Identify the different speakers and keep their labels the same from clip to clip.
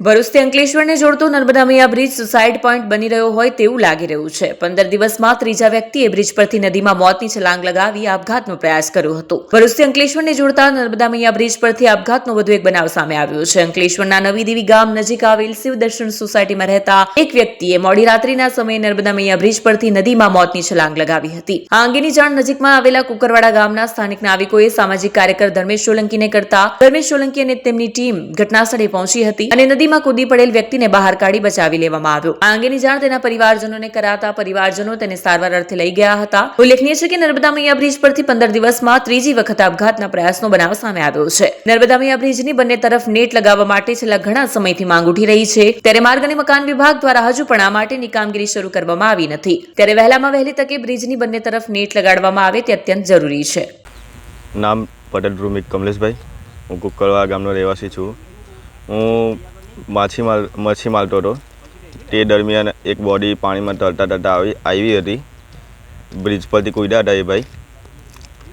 Speaker 1: ભરૂચથી અંકલેશ્વરને જોડતો નર્મદા મૈયા bridge suicide point બની રહ્યો હોય તેવું લાગી રહ્યું છે। 15 દિવસમાં ત્રીજા વ્યક્તિએ બ્રિજ પરથી નદીમાં મોતની છલાંગ લગાવી આપઘાતનો પ્રયાસ કર્યો હતો। ભરૂચથી અંકલેશ્વરને જોડતા નર્મદા મૈયા બ્રિજ પરથી આપઘાતનો વધુ એક બનાવ સામે આવ્યો છે। અંકલેશ્વરના નવી દેવી ગામ નજીક આવેલ શિવદર્શન સોસાયટીમાં રહેતા એક વ્યક્તિએ મોડી રાત્રિના સમયે નર્મદા મૈયા બ્રિજ પરથી નદીમાં મોતની છલાંગ લગાવી હતી। આ અંગેની જાણ નજીકમાં આવેલા કુકરવાડા ગામના સ્થાનિક નાવિકોએ સામાજિક કાર્યકર ધર્મેશ સોલંકીને કરતા ધર્મેશ સોલંકી અને તેમની ટીમ ઘટનાસ્થળે પહોંચી હતી અને નદીમાં કૂદી પડેલ વ્યક્તિને બહાર કાઢી બચાવી લેવામાં આવ્યો। આ અંગેની જાણ તેના પરિવારજનોને કરાતા પરિવારજનો તેને સારવાર અર્થે લઈ ગયા હતા। ઉલ્લેખનીય છે કે નર્મદા મૈયા બ્રિજ પરથી 15 દિવસમાં ત્રીજી વખત આપઘાતના પ્રયાસનો બનાવ સામે આવ્યો છે। નર્મદા મૈયા બ્રિજની બંને તરફ નેટ લગાવવા માટે છેલ્લા ઘણા સમયથી માંગ ઉઠી રહી છે, ત્યારે માર્ગ અને મકાન વિભાગ દ્વારા હજુ પણ આ માટેની કામગીરી શરૂ કરવામાં આવી નથી, ત્યારે વહેલામાં વહેલી તકે બ્રિજની બંને તરફ નેટ લગાડવામાં આવે તે અત્યંત જરૂરી છે।
Speaker 2: નામ પટેલ રૂમિક કમલેશભાઈ, હું કુકરવાડા ગામનો રહેવાસી છું। હું મચ્છી મારતો હતો તે દરમિયાન એક બોડી પાણીમાં તરતા તરતા આવી હતી। બ્રિજ પરથી કૂદ્યા હતા એ ભાઈ,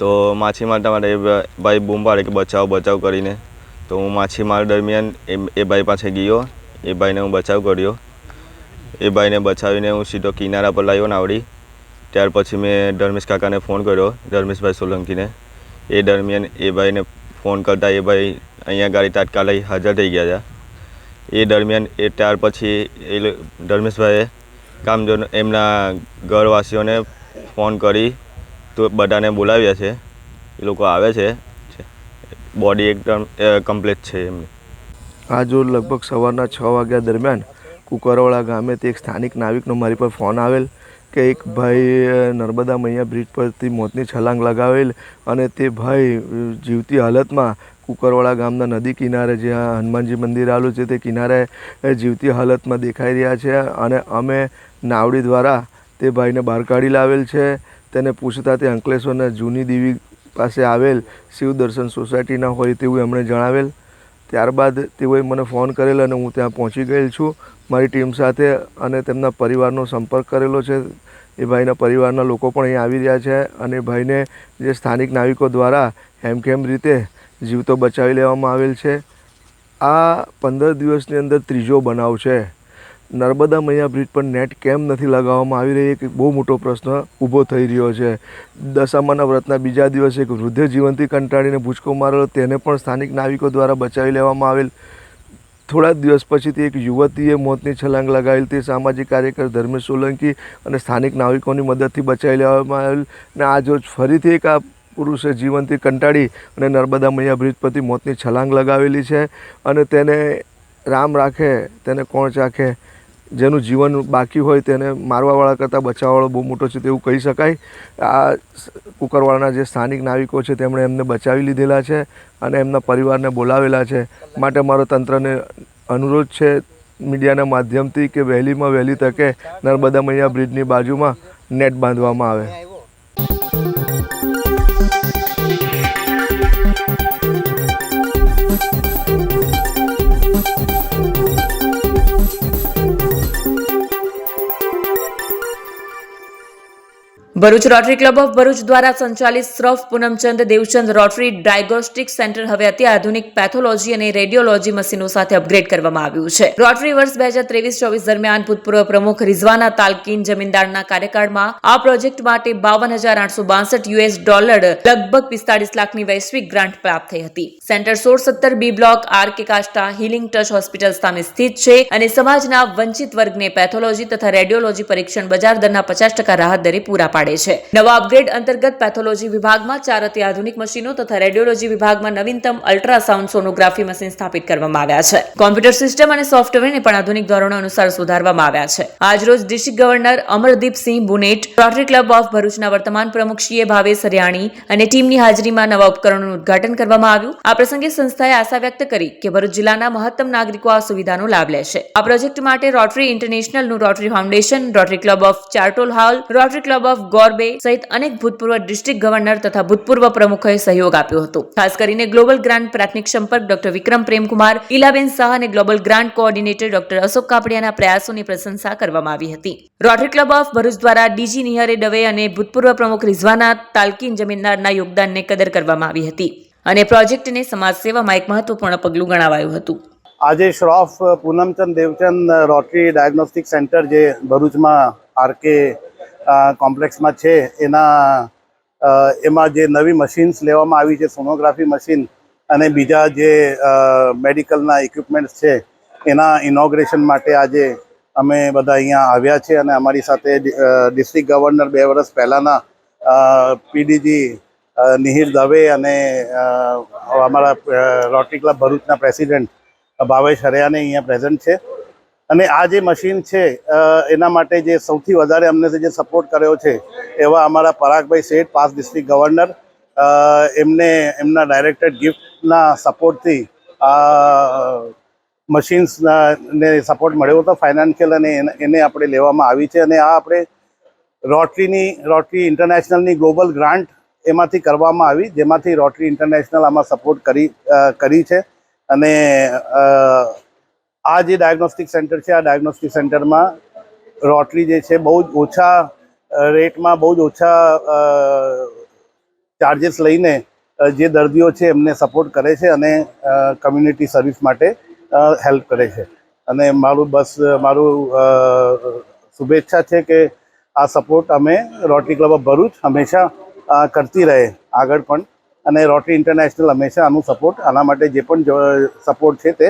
Speaker 2: તો માછી મારતા માટે એ ભાઈ બૂમ પાડે કે બચાવ બચાવ કરીને, તો હું માછી માર દરમિયાન એ ભાઈ પાસે ગયો, એ ભાઈને હું બચાવ કર્યો। એ ભાઈને બચાવીને હું સીધો કિનારા પર લાવ્યો નાવડી। ત્યાર પછી મેં ધર્મેશ કાકાને ફોન કર્યો, ધર્મેશભાઈ સોલંકીને। એ દરમિયાન એ ભાઈને ફોન કરતાં એ ભાઈ અહીંયા ગાડી તાત્કાલિક હાજર થઈ ગયા હતા। એ દરમિયાન ત્યાર પછી એ ધર્મેશભાઈએ કામજોન એમના ઘરવાસીઓને ફોન કરી તો બધાને બોલાવ્યા છે, એ લોકો આવે છે, બોડી એકદમ કમ્પ્લીટ છે એમની।
Speaker 3: આજ રોજ લગભગ સવારના 6 વાગ્યા દરમિયાન કુકરવાડા ગામેથી એક સ્થાનિક નાવિકનો મારી પર ફોન આવેલ કે એક ભાઈ નર્મદા મૈયા બ્રિજ પરથી મોતની છલાંગ લગાવેલ અને તે ભાઈ જીવતી હાલતમાં કુકરવાડા ગામના નદી કિનારે જ્યાં હનુમાનજી મંદિર આવેલું છે તે કિનારે જીવતી હાલતમાં દેખાઈ રહ્યા છે અને અમે નાવડી દ્વારા તે ભાઈને બહાર કાઢી લાવેલ છે। તેને પૂછતા તે અંકલેશ્વરના જૂની દેવી પાસે આવેલ શિવદર્શન સોસાયટીના હોય તેવું એમણે જણાવેલ। ત્યારબાદ તેઓએ મને ફોન કરેલ અને હું ત્યાં પહોંચી ગયેલ છું મારી ટીમ સાથે અને તેમના પરિવારનો સંપર્ક કરેલો છે। એ ભાઈના પરિવારના લોકો પણ અહીં આવી રહ્યા છે અને ભાઈને જે સ્થાનિક નાવિકો દ્વારા હેમખેમ રીતે જીવતો બચાવી લેવામાં આવેલ છે। આ 15 દિવસની અંદર ત્રીજો બનાવ છે। નર્મદા મૈયા બ્રિજ પર નેટ કેમ નથી લગાવવામાં આવી રહી, એક બહુ મોટો પ્રશ્ન ઊભો થઈ રહ્યો છે। દશામાના વ્રતના બીજા દિવસે એક વૃદ્ધે જીવનથી કંટાળીને ભૂચકો મારેલો, તેને પણ સ્થાનિક નાવિકો દ્વારા બચાવી લેવામાં આવેલ। થોડા દિવસ પછીથી એક યુવતીએ મોતની છલાંગ લગાવેલ, તે સામાજિક કાર્યકર ધર્મેશ સોલંકી અને સ્થાનિક નાવિકોની મદદથી બચાવી લેવામાં આવેલ અને આજ રોજ ફરીથી એક આ પુરુષે જીવનથી કંટાળી અને નર્મદા મૈયા બ્રિજ પરથી મોતની છલાંગ લગાવેલી છે અને તેને રામ રાખે તેને કોણ ચાખે, જેનું જીવન બાકી હોય તેને મારવાવાળા કરતાં બચાવવાવાળો બહુ મોટો છે તેવું કહી શકાય। આ કુકરવાડાના જે સ્થાનિક નાવિકો છે તેમણે એમને બચાવી લીધેલા છે અને એમના પરિવારને બોલાવેલા છે। માટે મારો તંત્રને અનુરોધ છે મીડિયાના માધ્યમથી કે વહેલીમાં વહેલી તકે નર્મદા મૈયા બ્રિજની બાજુમાં નેટ બાંધવામાં આવે।
Speaker 1: Bharuch Rotary club of Bharuch દ્વારા સંચાલિત Shroff Poonamchand Devchand Rotary diagnostic centre હવે અત્યાધુનિક પેથોલોજી અને રેડિયોલોજી મશીનો સાથે અપગ્રેડ કરવામાં આવ્યું છે। રોટરી વર્ષ 2023-24 દરમિયાન ભૂતપૂર્વ પ્રમુખ રિઝવાના તાલ્કીન જમીનદારના કાર્યકાળમાં આ પ્રોજેક્ટ માટે $52,862 લગભગ 45 લાખની વૈશ્વિક ગ્રાન્ટ પ્રાપ્ત થઈ હતી। Centre 1670 B block RK. કાષ્ટા હીલિંગ ટચ હોસ્પિટલ સામે સ્થિત છે અને સમાજના વંચિત વર્ગને પેથોલોજી તથા રેડિયોલોજી પરીક્ષણ બજાર દરના 50% રાહત દરે પૂરા પાડે છે। નવા અપગ્રેડ અંતર્ગત પેથોલોજી વિભાગમાં 4 અત્યાધુનિક મશીનો તથા રેડિયોલોજી વિભાગમાં નવીનતમ અલ્ટ્રાસાઉન્ડ સોનોગ્રાફી મશીન સ્થાપિત કરવામાં આવ્યા છે। કોમ્પ્યુટર સિસ્ટમ અને સોફ્ટવેરને પણ આધુનિક ધોરણો અનુસાર સુધારવામાં આવ્યા છે। આજરોજ district governor Amardeepsinh Bunet, Rotary club of ભરૂચના વર્તમાન પ્રમુખ શ્રી ભાવેશ હરિયાણી અને ટીમની હાજરીમાં નવા ઉપકરણોનું ઉદ્ઘાટન કરવામાં આવ્યું। આ પ્રસંગે સંસ્થાએ આશા વ્યક્ત કરી કે ભરૂચ જિલ્લાના મહત્તમ નાગરિકો આ સુવિધાનો લાભ લેશે। આ પ્રોજેક્ટ માટે રોટરી ઇન્ટરનેશનલનું Rotary foundation, Rotary club of Charlotte Hall, Rotary club of ગોરબે સહિત અનેક ભૂતપૂર્વ ડિસ્ટ્રિક્ટ ગવર્નર તથા ભૂતપૂર્વ પ્રમુખોએ સહયોગ આપ્યો હતો। ખાસ કરીને ગ્લોબલ ગ્રાન્ટ પ્રાથમિક સંપર્ક ડોક્ટર વિક્રમ પ્રેમકુમાર, ઈલાબેન શાહ અને global grant coordinator doctor Ashok કાપડિયાના પ્રયાસોની પ્રશંસા કરવામાં આવી હતી। રોટરી ક્લબ ઓફ ભરૂચ દ્વારા ડીજી નિહરે દવે અને ભૂતપૂર્વ પ્રમુખ રિઝવાના તાલ્કીન જમીનદારના યોગદાનને કદર કરવામાં આવી હતી અને પ્રોજેક્ટને સમાજ સેવામાં એક મહત્વપૂર્ણ પગલું ગણાવાયું હતું।
Speaker 4: આજે Shroff Poonamchand Devchand Rotary diagnostic centre જે ભરૂચમાં આરકે કોમ્પ્લેક્સમાં છે એમાં જે નવી મશીન્સ લેવામાં આવી છે, સોનોગ્રાફી મશીન અને બીજા જે મેડિકલના ઇક્વિપમેન્ટ્સ છે, એના ઇનોગ્રેશન માટે આજે અમે બધા અહીંયા આવ્યા છે. અને અમારી સાથે ડિસ્ટ્રિક્ટ ગવર્નર 2 વર્ષ પહેલાંના પીડીજી નિહિર દવે અને અમારા રોટરી ક્લબ ભરૂચના પ્રેસિડેન્ટ ભાવેશ હરિયાને અહીંયા પ્રેઝન્ટ છે. અને આ જે મશીન છે એના માટે જે સૌથી વધારે અમને જે સપોર્ટ કર્યો છે એવા અમારા પરાગભાઈ શેઠ, પાસ ડિસ્ટ્રિક્ટ ગવર્નર, એમને એમના ડાયરેક્ટેડ ગિફ્ટના સપોર્ટથી મશીન્સને સપોર્ટ મળ્યો હતો ફાઇનાન્શિયલ, અને એને આપણે લેવામાં આવી છે. અને આ આપણે રોટરી ઇન્ટરનેશનલની ગ્લોબલ ગ્રાન્ટ એમાંથી કરવામાં આવી, જેમાંથી રોટરી ઇન્ટરનેશનલ આમાં સપોર્ટ કરી છે. અને આ જે ડાયગ્નોસ્ટિક સેન્ટર છે, આ ડાયગ્નોસ્ટિક સેન્ટરમાં રોટરી જે છે બહુ જ ઓછા રેટમાં, બહુ જ ઓછા ચાર્જીસ લઈને જે દર્દીઓ છે એમને સપોર્ટ કરે છે અને કમ્યુનિટી સર્વિસ માટે હેલ્પ કરે છે. અને મારું શુભેચ્છા છે કે આ સપોર્ટ અમે રોટરી ક્લબ ઓફ ભરૂચ હંમેશા કરતી રહે આગળ પણ, અને રોટરી ઇન્ટરનેશનલ હંમેશા આનું સપોર્ટ, આના માટે જે પણ સપોર્ટ છે તે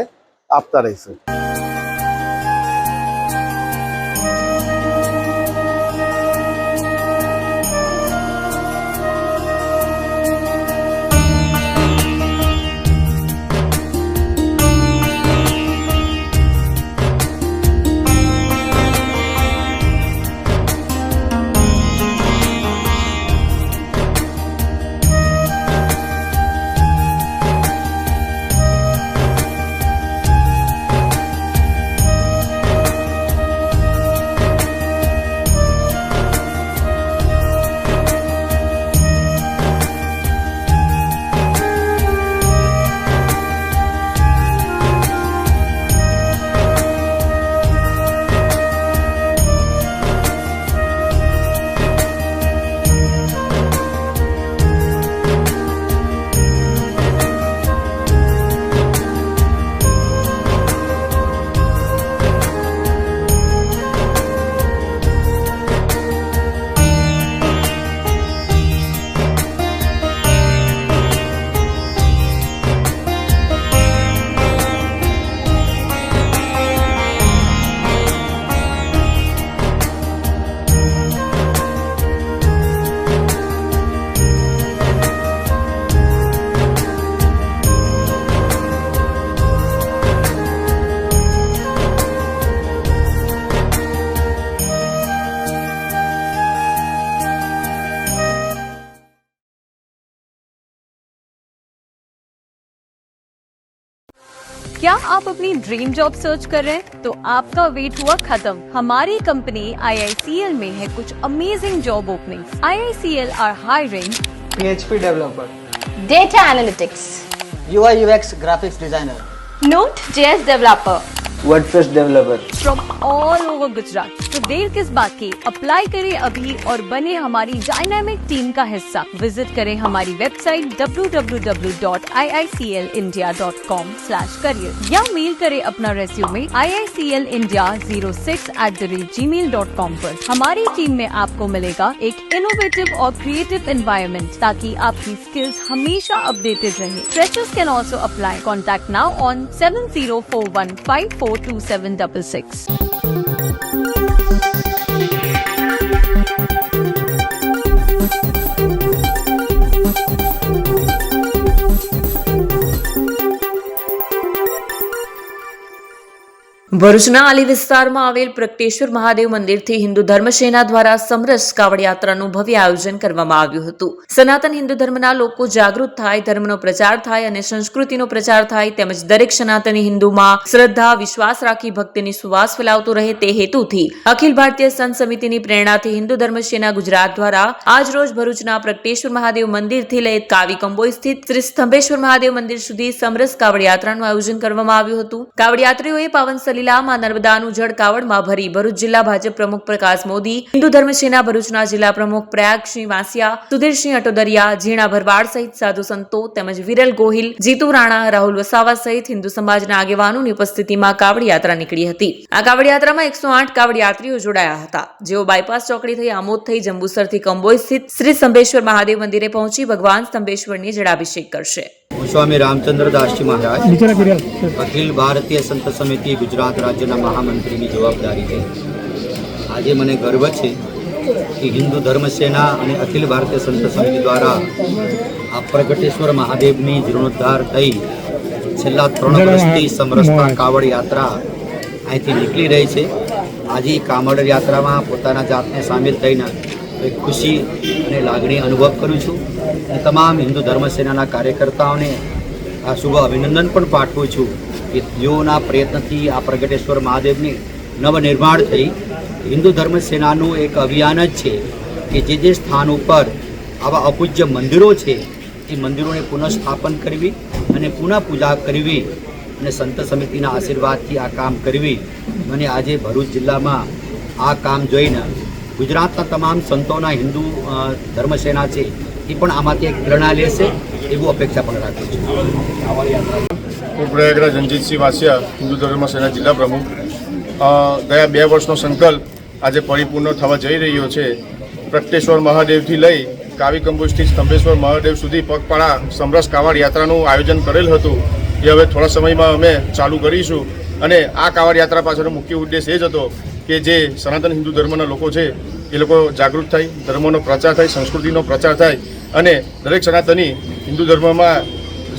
Speaker 4: આપતા રહેશે.
Speaker 5: क्या आप अपनी ड्रीम जॉब सर्च कर रहे हैं? तो आपका वेट हुआ खत्म. हमारी कंपनी IICL में है कुछ amazing job openings. IICL are hiring
Speaker 6: PHP developer,
Speaker 7: Data Analytics,
Speaker 6: UI UX graphics designer,
Speaker 7: Node.js developer,
Speaker 6: WordPress developer.
Speaker 5: from all over Gujarat. तो देर किस बात की, अप्लाई करें अभी और बने हमारी डायनामिक टीम का हिस्सा. विजिट करें हमारी वेबसाइट www.iiclindia.com/career या मेल करें अपना रेज्यूमे iiclindia06@gmail.com पर. हमारी टीम में आपको मिलेगा एक इनोवेटिव और क्रिएटिव एनवायरनमेंट ताकि आपकी स्किल्स हमेशा अपडेटेड रहे. Freshers can also apply. Contact now on 7041542766.
Speaker 1: ભરૂચના આલી વિસ્તારમાં આવેલ પ્રગટેશ્વર મહાદેવ મંદિરથી હિન્દુ ધર્મસેના દ્વારા સમરસ કાવડ યાત્રાનું ભવ્ય આયોજન કરવામાં આવ્યું હતું. સનાતન હિન્દુ ધર્મના લોકો જાગૃત થાય, ધર્મનો પ્રચાર થાય અને સંસ્કૃતિનો પ્રચાર થાય, તેમજ દરેક સનાતની હિન્દુમાં શ્રદ્ધા, વિશ્વાસ રાખી ભક્તિની સુવાસ ફેલાવતો રહે તે હેતુથી અખિલ ભારતીય સંત સમિતિની પ્રેરણાથી હિન્દુ ધર્મસેના ગુજરાત દ્વારા આજ રોજ ભરૂચના પ્રગટેશ્વર મહાદેવ મંદિરથી લઈ કાવી કંબોઈ સ્થિત શ્રી સ્તંભેશ્વર મહાદેવ મંદિર સુધી સમરસ કાવડ યાત્રાનું આયોજન કરવામાં આવ્યું હતું. કાવડ યાત્રીઓએ પાવન સલીલામાં નર્મદાનું જળ કાવડમાં ભરી ભરૂચ જિલ્લા ભાજપ પ્રમુખ પ્રકાશ મોદી, હિન્દુ ધર્મ સેના ભરૂચના જિલ્લા પ્રમુખ પ્રયાગસિંહ વાસિયા, સુધીરસિંહ અટોદરિયા, ઝીણા ભરવાડ સહિત સાધુ સંતો તેમજ વિરલ ગોહિલ, જીતુ રાણા, રાહુલ વસાવા સહિત હિન્દુ સમાજના આગેવાનોની ઉપસ્થિતિમાં કાવડ યાત્રા નીકળી હતી. આ કાવડ યાત્રામાં 108 કાવડ યાત્રીઓ જોડાયા હતા, જેઓ બાયપાસ ચોકડી થઈ આમોદ થઈ જંબુસરથી કંબોઈ સ્થિત શ્રી સ્તંભેશ્વર મહાદેવ મંદિરે પહોંચી ભગવાન સ્તંભેશ્વરની જળાભિષેક કરશે.
Speaker 8: સ્વામી રામચંદ્રદાસજી મહારાજ અખિલ ભારતીય સંત સમિતિ ગુજરાત રાજ્યના મહામંત્રીની જવાબદારી છે. આજે મને ગર્વ છે કે હિન્દુ ધર્મ સેના અને અખિલ ભારતીય સંત સમિતિ દ્વારા આ પ્રગટેશ્વર મહાદેવની જીર્ણોદ્ધાર થઈ છેલ્લા 3 વર્ષથી સમરસતા કાવડ યાત્રા અહીંથી નીકળી રહી છે. આજે કાવડ યાત્રામાં પોતાના જાતને સામેલ થઈને એક ખુશી અને લાગણી અનુભવ કરું છું અને તમામ હિન્દુ ધર્મ સેનાના કાર્યકર્તાઓને આ શુભ અભિનંદન પણ પાઠવું છું કે તેઓના પ્રયત્નથી આ પ્રગટેશ્વર મહાદેવની નવનિર્માણ થઈ. હિન્દુ ધર્મ સેનાનું એક અભિયાન જ છે કે જે સ્થાન ઉપર આવા અપૂજ્ય મંદિરો છે એ મંદિરોને પુનઃસ્થાપન કરવી અને પુનઃ પૂજા કરવી અને સંત સમિતિના આશીર્વાદથી આ કામ કરવી. મને આજે ભરૂચ જિલ્લામાં આ કામ જોઈને ગુજરાતના તમામ સંતોના હિન્દુ ધર્મ સેના છે એ પણ આમાંથી એક પ્રેરણા લેશે એવું અપેક્ષા પણ રાખું છું.
Speaker 9: હું પ્રયાગરાજ રણજીતસિંહ વાસિયા, હિન્દુ ધર્મ સેના જિલ્લા પ્રમુખ. ગયા 2 વર્ષનો સંકલ્પ આજે પરિપૂર્ણ થવા જઈ રહ્યો છે. પ્રગટેશ્વર મહાદેવથી લઈ કાવી કંબોજથી સ્તંભેશ્વર મહાદેવ સુધી પગપાળા સમરસ કાવડ યાત્રાનું આયોજન કરેલ હતું. એ હવે થોડા સમયમાં અમે ચાલુ કરીશું અને આ કાવડ યાત્રા પાછળનો મુખ્ય ઉદ્દેશ એ જ હતો કે જે સનાતન હિન્દુ ધર્મના લોકો છે એ લોકો જાગૃત થાય, ધર્મનો પ્રચાર થાય, સંસ્કૃતિનો પ્રચાર થાય અને દરેક સનાતની હિન્દુ ધર્મમાં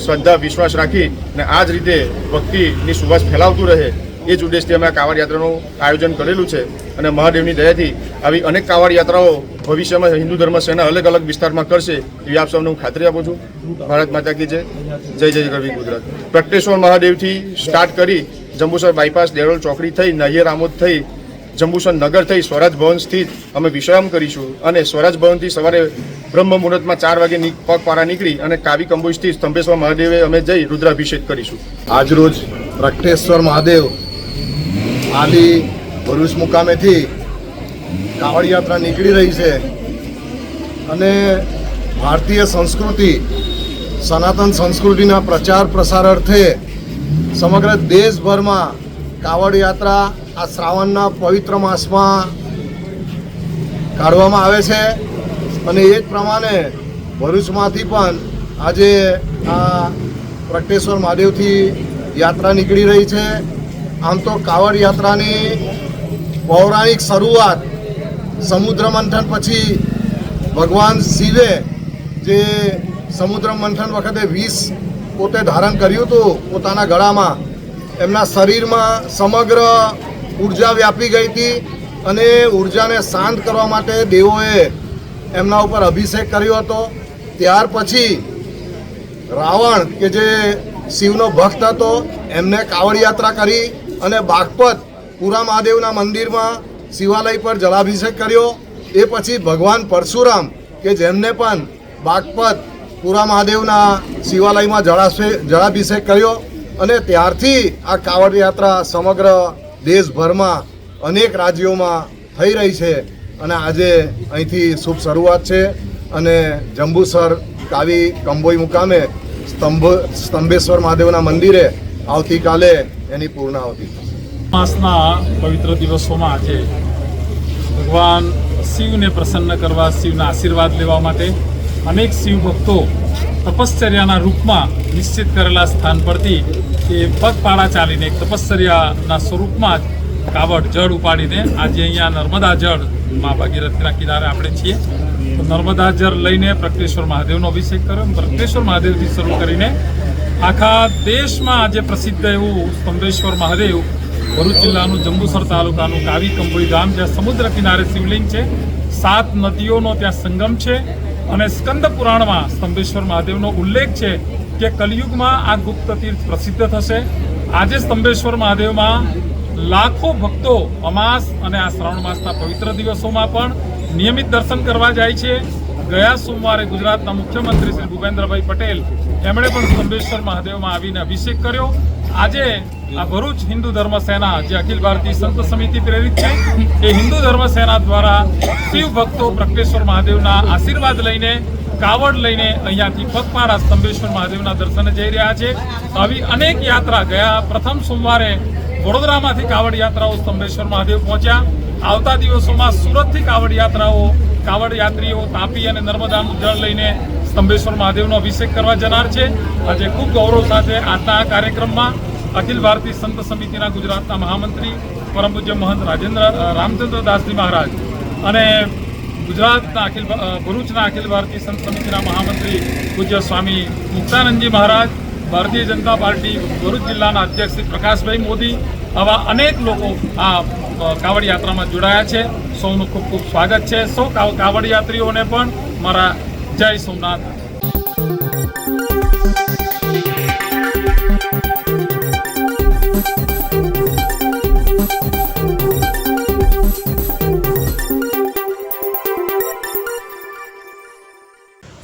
Speaker 9: શ્રદ્ધા વિશ્વાસ રાખી અને આ જ રીતે ભક્તિની સુવાસ ફેલાવતું રહે એ જ ઉદ્દેશથી અમે આ કાવડ યાત્રાનું આયોજન કરેલું છે. અને મહાદેવની દયાથી આવી અનેક કાવડ યાત્રાઓ ભવિષ્યમાં હિન્દુ ધર્મ સેના અલગ અલગ વિસ્તારમાં કરશે એવી આપ સૌને હું ખાતરી આપું છું. ભારત માતા કી જય. જય જય ગરવી ગુજરાત. પ્રગટેશ્વર મહાદેવથી સ્ટાર્ટ કરી જંબુસર બાયપાસ દેરોલ ચોકડી થઈ નાહિયર આમોદ થઈ જંબુસર નગર થઈ સ્વરાજ ભવન સ્થિત અમે વિશ્રામ કરીશું અને સ્વરાજ ભવનથી સવારે બ્રહ્મ મુહૂર્તમાં 4 વાગે પગપાળા નીકળી અને કાવી કંબોજથી સ્તંભેશ્વર મહાદેવે અમે જઈ રુદ્રાભિષેક કરીશું.
Speaker 3: આજરોજ પ્રગટેશ્વર મહાદેવ આલી ભરૂચ મુકામેથી કાવડ યાત્રા નીકળી રહી છે અને ભારતીય સંસ્કૃતિ સનાતન સંસ્કૃતિના પ્રચાર પ્રસાર અર્થે સમગ્ર દેશભરમાં કાવડ યાત્રા આ શ્રાવણના પવિત્ર માસમાં કાઢવામાં આવે છે અને એ જ પ્રમાણે ભરૂચમાંથી પણ આજે આ પ્રગટેશ્વર મહાદેવથી યાત્રા નીકળી રહી છે. આમ તો કાવડ યાત્રાની પૌરાણિક શરૂઆત સમુદ્ર મંથન પછી ભગવાન શિવે જે સમુદ્ર મંથન વખતે વિષ પોતે ધારણ કર્યું હતું પોતાના ગળામાં, એમના શરીરમાં સમગ્ર ઉર્જા વ્યાપી ગઈ હતી અને ઉર્જાને શાંત કરવા માટે દેવોએ એમના ઉપર અભિષેક કર્યો હતો. ત્યાર પછી રાવણ કે જે શિવનો ભક્ત હતો એમને કાવડ યાત્રા કરી અને બાગપત પુરા મહાદેવના મંદિરમાં શિવાલય પર જળાભિષેક કર્યો. એ પછી ભગવાન પરશુરામ કે જેમને પણ બાગપત પુરા મહાદેવના શિવાલયમાં જળાભિષેક કર્યો અને ત્યારથી આ કાવડ યાત્રા સમગ્ર દેશભરમાં અનેક રાજ્યોમાં થઈ રહી છે અને આજે અહીંથી શુભ શરૂઆત છે અને જંબુસર કાવી કંબોઈ મુકામે સ્તંભેશ્વર મહાદેવના મંદિરે આવતીકાલે એની પૂર્ણાહુતિ.
Speaker 10: માસના પવિત્ર દિવસોમાં આજે ભગવાન શિવને પ્રસન્ન કરવા, શિવના આશીર્વાદ લેવા માટે અનેક શિવ ભક્તો તપશ્ચર્યાના રૂપમાં નિશ્ચિત કરેલા સ્થાન પરથી એ પગપાળા ચાલીને એક તપશ્ચર્યાના સ્વરૂપમાં જ કાવડ જળ ઉપાડીને આજે અહીંયા નર્મદા જળ માં ભાગીરથીના કિનારે આપણે છીએ તો નર્મદા જળ લઈને પ્રગટેશ્વર મહાદેવનો અભિષેક કર્યો. પ્રગટેશ્વર મહાદેવથી શરૂ કરીને આખા દેશમાં આજે પ્રસિદ્ધ એવું સ્તંભેશ્વર મહાદેવ ભરૂચ જિલ્લાનું જંબુસર તાલુકાનું કાવી કંબોઈ ગામ જ્યાં સમુદ્ર કિનારે શિવલિંગ છે, 7 નદીઓનો ત્યાં સંગમ છે અને સ્કંદ પુરાણમાં સ્તંભેશ્વર મહાદેવનો ઉલ્લેખ છે કે કલિયુગમાં આ ગુપ્ત તીર્થ પ્રસિદ્ધ થશે. આજે સ્તંભેશ્વર મહાદેવમાં લાખો ભક્તો અમાસ અને આ શ્રાવણ માસના પવિત્ર દિવસોમાં પણ નિયમિત દર્શન કરવા જાય છે. ગયા સોમવારે ગુજરાતના મુખ્યમંત્રી શ્રી ભૂપેન્દ્રભાઈ પટેલ એમણે પણ સ્તંભેશ્વર મહાદેવમાં આવીને અભિષેક કર્યો. આજે આ ભરૂચ હિન્દુ ધર્મ સેના જે અખિલ ભારતીય સંત સમિતિ પ્રેરિત છે એ હિન્દુ ધર્મ સેના દ્વારા શિવ ભક્તો પ્રગટેશ્વર મહાદેવના આશીર્વાદ લઈને કાવડ લઈને અહીંયાથી પગપાળા સ્તંભેશ્વર મહાદેવના દર્શને જઈ રહ્યા છે. આવી અનેક યાત્રા ગયા પ્રથમ સોમવારે વડોદરામાંથી કાવડ યાત્રાઓ સ્તંભેશ્વર મહાદેવ પહોંચ્યા. આવતા દિવસોમાં સુરતથી કાવડ યાત્રીઓ તાપી અને નર્મદાનું જળ લઈને સ્તંભેશ્વર મહાદેવનો અભિષેક કરવા જનાર છે. આજે ખૂબ ગૌરવ સાથે આજના આ કાર્યક્રમમાં અખિલ ભારતીય સંત સમિતિના ગુજરાતના મહામંત્રી પરમ પૂજ્ય મહંત રામચંદ્ર દાસજી મહારાજ અને ગુજરાતના ભરૂચના અખિલ ભારતીય સંત સમિતિના મહામંત્રી પૂજ્ય સ્વામી મુક્તાનંદજી મહારાજ, ભારતીય જનતા પાર્ટી ભરૂચ જિલ્લાના અધ્યક્ષ શ્રી પ્રકાશભાઈ મોદી, આવા અનેક લોકો આ કાવડ યાત્રામાં જોડાયા છે. સૌનું ખૂબ ખૂબ સ્વાગત છે. સૌ કાવડ યાત્રીઓને પણ મારા જય સોમનાથ.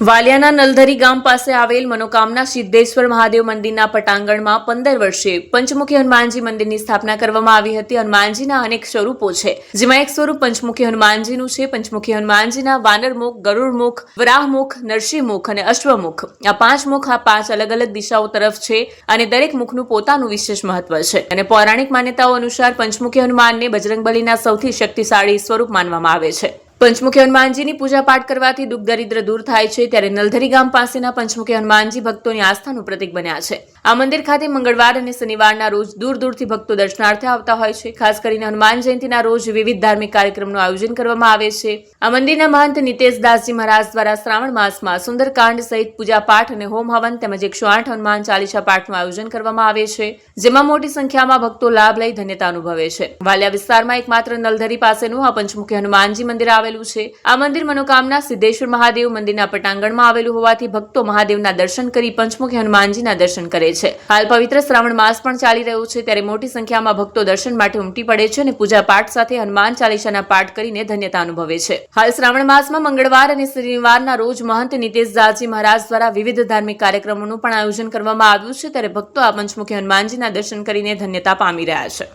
Speaker 1: વાલિયાના નલધરી ગામ પાસે આવેલ મનોકામના સિદ્ધેશ્વર મહાદેવ મંદિરના પટાંગણમાં 15 વર્ષે પંચમુખી હનુમાનજી મંદિરની સ્થાપના કરવામાં આવી હતી. હનુમાનજીના અનેક સ્વરૂપો છે, જેમાં એક સ્વરૂપ પંચમુખી હનુમાનજીનું છે. પંચમુખી હનુમાનજીના વાનરમુખ, ગરુડમુખ, વરાહમુખ, નરસિંહમુખ અને અશ્વમુખ, આ 5 મુખ આ 5 અલગ અલગ દિશાઓ તરફ છે અને દરેક મુખનું પોતાનું વિશેષ મહત્વ છે. અને પૌરાણિક માન્યતાઓ અનુસાર પંચમુખી હનુમાનને બજરંગબલીના સૌથી શક્તિશાળી સ્વરૂપ માનવામાં આવે છે. પંચમુખી હનુમાનજીની પૂજા પાઠ કરવાથી દુઃખ દરિદ્ર દૂર થાય છે. ત્યારે નલધરી ગામ પાસેના પંચમુખી હનુમાનજી ભક્તોની આસ્થાનું પ્રતીક બન્યા છે. આ મંદિર ખાતે મંગળવાર અને શનિવારના રોજ દૂર દૂરથી ભક્તો દર્શનાર્થે આવતા હોય છે. ખાસ કરીને હનુમાન જયંતિના રોજ વિવિધ ધાર્મિક કાર્યક્રમનું આયોજન કરવામાં આવે છે. આ મંદિરના મહંત નિતેશદાસજી મહારાજ દ્વારા શ્રાવણ માસમાં સુંદરકાંડ સહિત પૂજા પાઠ અને હોમ હવન તેમજ 108 હનુમાન ચાલીસા પાઠનું આયોજન કરવામાં આવે છે, જેમાં મોટી સંખ્યામાં ભક્તો લાભ લઈ ધન્યતા અનુભવે છે. વાલિયા વિસ્તારમાં એકમાત્ર નલધરી પાસેનું આ પંચમુખી હનુમાનજી મંદિર આવેલું છે. આ મંદિર મનોકામના સિદ્ધેશ્વર મહાદેવ મંદિરના પટાંગણમાં આવેલું હોવાથી ભક્તો મહાદેવના દર્શન કરી પંચમુખી હનુમાનજીના દર્શન કરે છે. હાલ પવિત્ર શ્રાવણ માસ પણ ચાલી રહ્યો છે, ત્યારે મોટી સંખ્યામાં ભક્તો દર્શન માટે ઉમટી પડે છે અને પૂજા પાઠ સાથે હનુમાન ચાલીસાના પાઠ કરીને ધન્યતા અનુભવે છે. હાલ શ્રાવણ માસમાં મંગળવાર અને શનિવારના રોજ મહંત નિતેશદાસજી મહારાજ દ્વારા વિવિધ ધાર્મિક કાર્યક્રમોનું પણ આયોજન કરવામાં આવ્યું છે. ત્યારે ભક્તો આ પંચમુખી હનુમાનજીના દર્શન કરીને ધન્યતા પામી રહ્યા છે.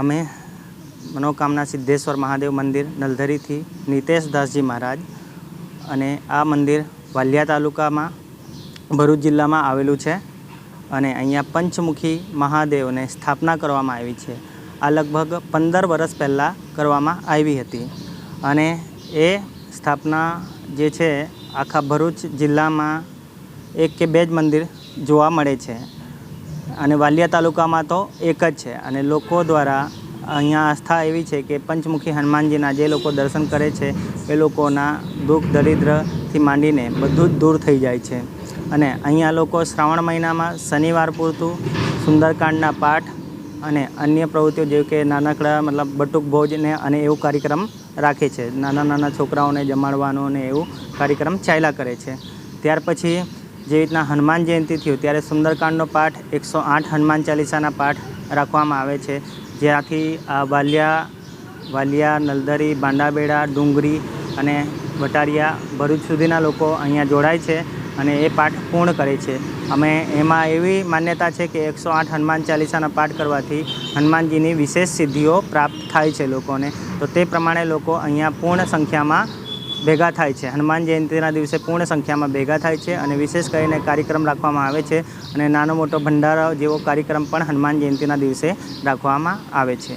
Speaker 11: અમે મનોકામના સિદ્ધેશ્વર મહાદેવ મંદિર નલધરીથી નિતેશદાસજી મહારાજ, અને આ મંદિર વાલિયા તાલુકામાં ભરૂચ જિલ્લામાં આવેલું છે. અને અહીંયા પંચમુખી મહાદેવને સ્થાપના કરવામાં આવી છે. આ લગભગ 15 વર્ષ પહેલાં કરવામાં આવી હતી. અને એ સ્થાપના જે છે આખા ભરૂચ જિલ્લામાં 1 કે 2 જ મંદિર જોવા મળે છે, અને વાલિયા તાલુકામાં તો એક જ છે. અને લોકો દ્વારા અહીંયા આસ્થા એવી છે કે પંચમુખી હનુમાનજીના જે લોકો દર્શન કરે છે એ લોકોના દુઃખ દરિદ્રથી માંડીને બધું જ દૂર થઈ જાય છે. અને અહીંયા લોકો શ્રાવણ મહિનામાં શનિવાર પૂરતું સુંદરકાંડના પાઠ અને અન્ય પ્રવૃત્તિઓ જેવી કે નાનકડા મતલબ બટુક ભોજને અને એવું કાર્યક્રમ રાખે છે. નાના નાના છોકરાઓને જમાડવાનો અને એવું કાર્યક્રમ ચાલ્યા કરે છે. ત્યાર પછી જે રીતના હનુમાન જયંતિ થયું ત્યારે સુંદરકાંડનો પાઠ 108 હનુમાન ચાલીસાના પાઠ રાખવામાં આવે છે, જ્યાંથી આ વાલિયા, નલધરી, બાંડાબેડા, ડુંગરી અને વટારિયા ભરૂચ સુધીના લોકો અહીંયા જોડાય છે અને એ પાઠ પૂર્ણ કરે છે. અમે એમાં એવી માન્યતા છે કે 108 હનુમાન ચાલીસાના પાઠ કરવાથી હનુમાનજીની વિશેષ સિદ્ધિઓ પ્રાપ્ત થાય છે લોકોને. તો તે પ્રમાણે લોકો અહીંયા પૂર્ણ સંખ્યામાં ભેગા થાય છે. હનુમાન જયંતિના દિવસે પૂર્ણ સંખ્યામાં ભેગા થાય છે અને વિશેષ કરીને કાર્યક્રમ રાખવામાં આવે છે. અને નાનો મોટો ભંડારો જેવો કાર્યક્રમ પણ હનુમાન જયંતિના દિવસે રાખવામાં આવે છે.